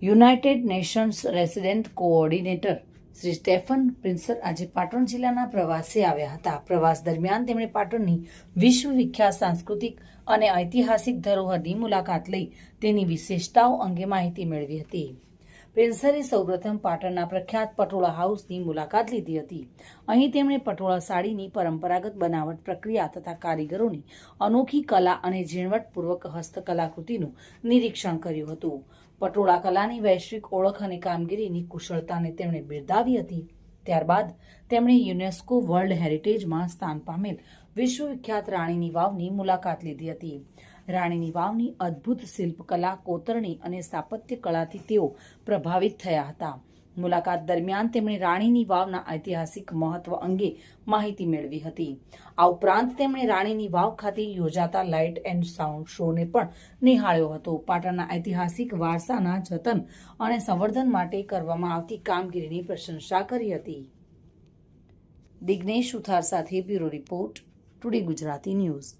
United Nations resident coordinator Shri Stefan Priesner આજે પાટણ જિલ્લાના પ્રવાસે આવ્યા હતા. પ્રવાસ દરમિયાન તેમણે પાટણની વિશ્વવિખ્યાત સાંસ્કૃતિક અને ઐતિહાસિક ધરોહરની મુલાકાત લઈ તેની વિશેષતાઓ અંગે માહિતી મેળવી હતી. પ્રિન્સરે સૌપ્રથમ પાટણના પ્રખ્યાત પટોળા હાઉસની મુલાકાત લીધી હતી. અહીં તેમણે પટોળા સાડીની પરંપરાગત બનાવટ પ્રક્રિયા તથા કારીગરોની અનોખી કલા અને ઝીણવટપૂર્વક હસ્તકલાકૃતિનું નિરીક્ષણ કર્યું હતું. પટોળા કલાની વૈશ્વિક ઓળખ અને કામગીરીની કુશળતાને તેમણે બિરદાવી હતી. ત્યારબાદ તેમણે યુનેસ્કો વર્લ્ડ હેરિટેજમાં સ્થાન પામેલ વિશ્વવિખ્યાત રાણીની વાવની મુલાકાત લીધી હતી. રાણીની વાવની અદ્ભુત શિલ્પકલા, કોતરણી અને સ્થાપત્ય કળાથી તેઓ પ્રભાવિત થયા હતા. મુલાકાત દરમિયાન તેમણે રાણીની વાવના ઐતિહાસિક મહત્વ અંગે માહિતી મેળવી હતી. આ ઉપરાંત તેમણે રાણીની વાવ ખાતે યોજાતા લાઇટ એન્ડ સાઉન્ડ શોને પણ નિહાળ્યો હતો. પાટણના ઐતિહાસિક વારસાના જતન અને સંવર્ધન માટે કરવામાં આવતી કામગીરીની પ્રશંસા કરી હતી. દિગ્નેશ સુથાર સાથે bureau report, today Gujarati news.